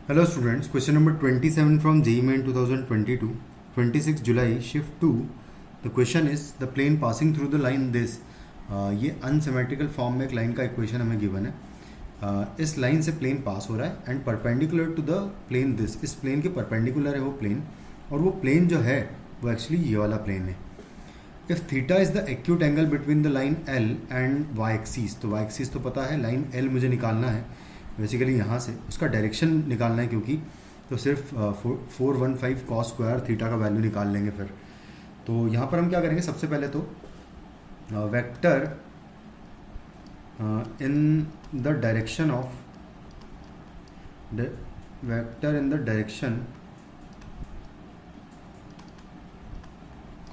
Hello students, question number 27 from JEE Main 2022, 26 July, shift 2. The question is the plane passing through the line this. ये unsymmetrical form में एक line का equation हमें given है. इस line से plane पास हो रहा है and perpendicular to the plane this. इस प्लेन के परपेंडिकुलर है वो प्लेन, और वो प्लेन जो है वो एक्चुअली ये वाला प्लेन है. If theta is the acute angle between the line L and Y axis, तो वाई एक्सीस तो पता है, लाइन एल मुझे निकालना है बेसिकली यहाँ से, उसका डायरेक्शन निकालना है क्योंकि, तो सिर्फ 415 कॉस स्क्वायर थीटा का वैल्यू निकाल लेंगे फिर. तो यहाँ पर हम क्या करेंगे, सबसे पहले तो vector in the direction of vector in the direction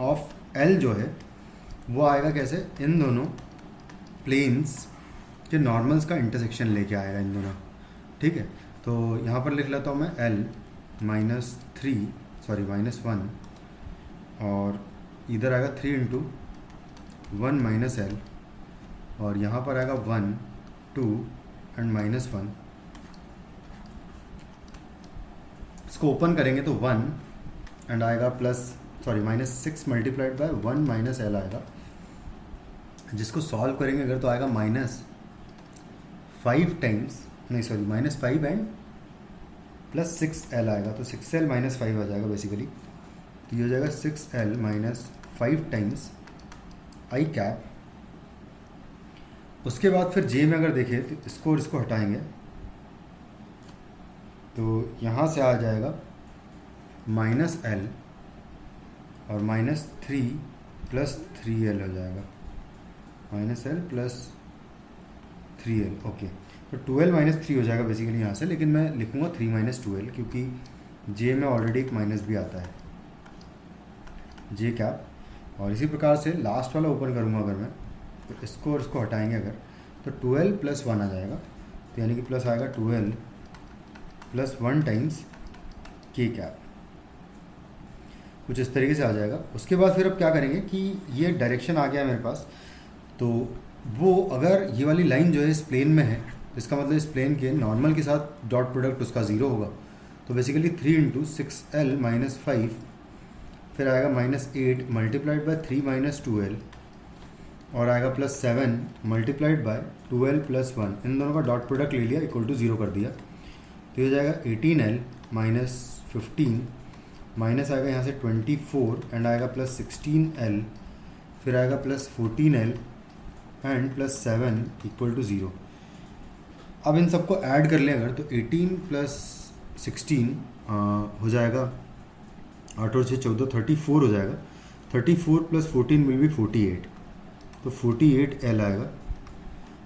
of L जो है वो आएगा कैसे, इन दोनों प्लेन्स के नॉर्मल्स का इंटरसेक्शन लेके आएगा इन दोनों. ठीक है, तो यहाँ पर लिख लेता हूँ मैं एल -1, और इधर आएगा 3 इंटू 1 माइनस एल, और यहाँ पर आएगा 1, 2 एंड -1. इसको ओपन करेंगे तो 1 एंड आएगा -6 मल्टीप्लाइड बाय 1 माइनस एल आएगा. जिसको सॉल्व करेंगे अगर तो आएगा -5 एंड +6l आएगा, तो 6l -5 आ जाएगा बेसिकली. तो ये हो जाएगा 6l -5 टाइम्स आई कैप. उसके बाद फिर जे में अगर देखें तो इसको हटाएंगे तो यहाँ से आ जाएगा -l और -3 + 3l हो जाएगा, -l + 3l. ओके, तो 2l - 3 हो जाएगा बेसिकली यहाँ से, लेकिन मैं लिखूँगा 3 - 2l क्योंकि जे में ऑलरेडी एक माइनस भी आता है, जे कैप. और इसी प्रकार से लास्ट वाला ओपन करूँगा अगर मैं, तो इसको और इसको हटाएंगे अगर, तो 2l + 1 आ जाएगा, तो यानी कि प्लस आएगा 2l + 1 टाइम्स के कैप. कुछ इस तरीके से आ जाएगा. उसके बाद फिर अब क्या करेंगे कि ये डायरेक्शन आ गया है मेरे पास, तो वो अगर ये वाली लाइन जो है इस प्लेन में है, इसका मतलब इस प्लेन के नॉर्मल के साथ डॉट प्रोडक्ट उसका 0 होगा. तो बेसिकली 3 इंटू 6l - 5, फिर आएगा -8 मल्टीप्लाइड बाय 3 - 2l, और आएगा +7 मल्टीप्लाइड बाय 2l + 1. इन दोनों का डॉट प्रोडक्ट ले लिया, = 0 कर दिया. तो ये हो जाएगा 18l - 15, माइनस आएगा यहाँ से 24 एंड आएगा +16l, फिर आएगा +14l एंड +7 = 0. अब इन सबको ऐड कर लें अगर, तो 18 + 16 हो जाएगा 8 और 6 14, 34 हो जाएगा. 34 + 14 विल बी 48, तो 48l आएगा.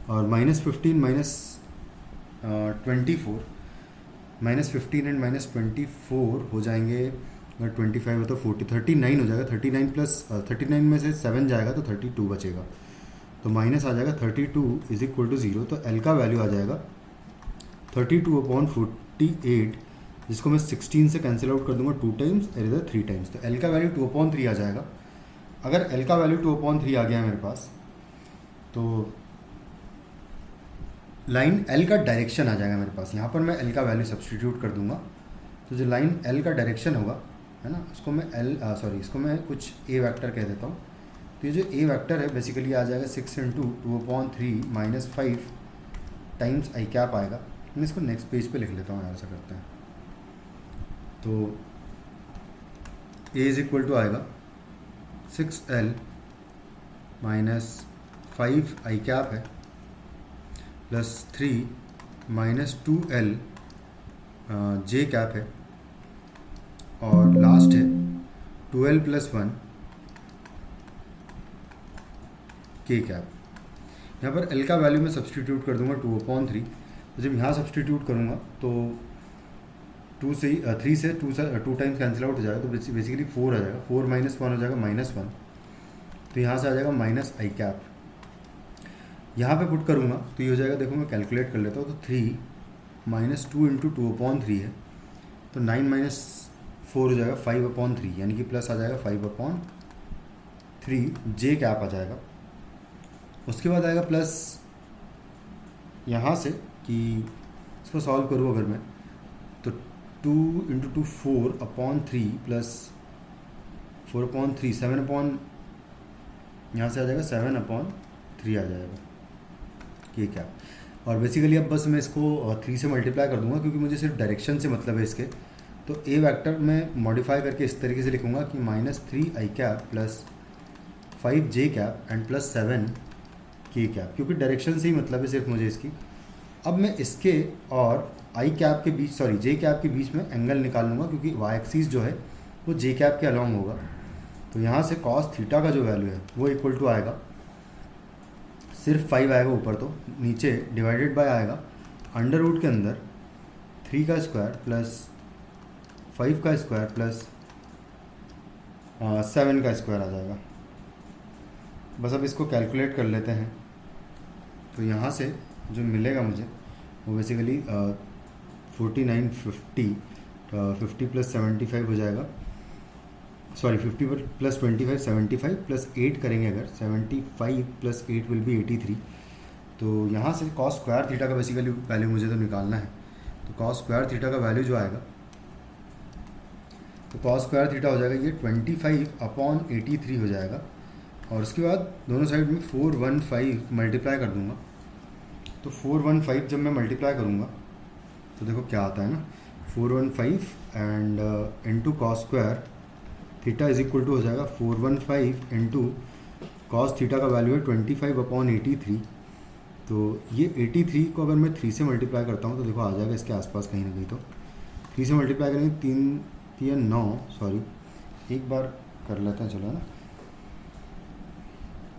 और -15 -24 -15 एंड -24 हो जाएंगे, अगर 25 है तो 39 हो जाएगा. 39 में से 7 जाएगा तो 32 बचेगा, तो माइनस आ जाएगा 32 = 0. तो एल का वैल्यू आ जाएगा 32/48, जिसको मैं 16 से कैंसिल आउट कर दूंगा 2 टाइम्स और इधर 3 टाइम्स, तो एल का वैल्यू 2/3 आ जाएगा. अगर एल का वैल्यू 2/3 आ गया मेरे पास, तो लाइन एल का डायरेक्शन आ जाएगा मेरे पास. यहाँ पर मैं एल का वैल्यू सब्सटीट्यूट कर दूंगा, तो जो लाइन एल का डायरेक्शन होगा है ना, इसको मैं इसको मैं कुछ ए वेक्टर कह देता हूँ. तो ये जो ए वेक्टर है बेसिकली आ जाएगा 6 इंटू 2/3 -5 टाइम्स आई कैप आएगा. मैं इसको नेक्स्ट पेज पे लिख लेता हूँ यार, ऐसा करते हैं. तो ए = आएगा 6l - 5 आई कैप है, +3 - 2l जे कैप है, और लास्ट है 12 + 1 के कैप. यहाँ पर एल का वैल्यू मैं सब्सटीट्यूट कर दूंगा 2/3. तो जब यहाँ सब्सटीट्यूट करूँगा तो 3 से 2 टाइम्स कैंसिल आउट हो जाएगा, तो बेसिकली 4 आ जाएगा. 4 - 1 हो जाएगा -1, तो यहाँ से आ जाएगा माइनस आई कैप. यहाँ पे पुट करूँगा तो ये हो जाएगा, देखो मैं कैलकुलेट कर लेता हूँ, तो 3 - 2 इंटू 2/3 है, तो 9 - 4 हो जाएगा 5/3, यानी कि प्लस आ जाएगा 5/3 जे कैप आ जाएगा. उसके बाद आएगा प्लस यहाँ से कि इसको सॉल्व करूँ अगर मैं, तो 2 इंटू 2 4/3 प्लस 4/3 7 यहाँ से आ जाएगा 7/3 आ जाएगा ये क्या। और बेसिकली अब बस मैं इसको 3 से मल्टीप्लाई कर दूंगा क्योंकि मुझे सिर्फ डायरेक्शन से मतलब है इसके। तो ए वेक्टर में मॉडिफाई करके इस तरीके से लिखूंगा कि -3i plus 5j and plus 7k, क्योंकि डायरेक्शन से ही मतलब है सिर्फ मुझे इसकी। अब मैं इसके और जे के बीच में एंगल निकाल लूँगा क्योंकि वाई एक्सिस जो है वो जे के अलॉन्ग होगा। तो यहाँ से कॉस थीटा का जो वैल्यू है वो इक्वल टू आएगा, सिर्फ 5 आएगा ऊपर, तो नीचे डिवाइडेड बाय आएगा अंडर रूट के अंदर 3 का स्क्वायर प्लस 5 का स्क्वायर प्लस 7 का स्क्वायर आ जाएगा। बस अब इसको कैलकुलेट कर लेते हैं। तो यहाँ से जो मिलेगा मुझे वो बेसिकली 4950 50 प्लस 75 हो जाएगा, सॉरी 50 प्लस 25 75 प्लस 8 करेंगे अगर 75 प्लस 8 विल बी 83। तो यहाँ से कॉस स्क्वायर थीटा का बेसिकली वैल्यू मुझे तो निकालना है। तो कॉस स्क्वायर थीटा का वैल्यू जो आएगा, तो कॉस स्क्वायर थीटा हो जाएगा ये 25/83 हो जाएगा। और उसके बाद दोनों साइड में 415 मल्टीप्लाई कर दूंगा। तो 415 जब मैं मल्टीप्लाई करूँगा तो देखो क्या आता है ना, 415 and into cos square theta is equal to हो जाएगा 415 इंटू कॉस थीटा का वैल्यू है 25/83। तो ये 83 को अगर मैं 3 से मल्टीप्लाई करता हूँ तो देखो आ जाएगा इसके आसपास कहीं ना कहीं। तो 3 से मल्टीप्लाई करेंगे 3 9, सॉरी एक बार कर लेते हैं, चलो है ना।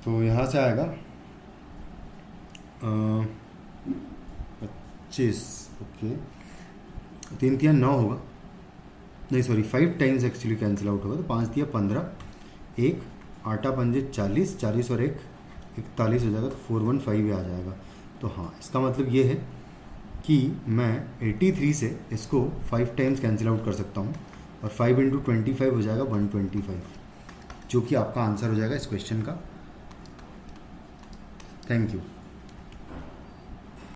तो यहाँ से आएगा 25, ओके 3 3 9 होगा, नहीं sorry 5 times actually cancel out होगा। तो 5 3 15, 1 8 5 40, 40 और 1 41 हो जाएगा। तो 415 आ जाएगा। तो हाँ, इसका मतलब ये है कि मैं 83 से इसको 5 टाइम्स कैंसिल आउट कर सकता हूँ और 5 इंटू 25 हो जाएगा 125, जो कि आपका आंसर हो जाएगा इस क्वेश्चन का। Thank you.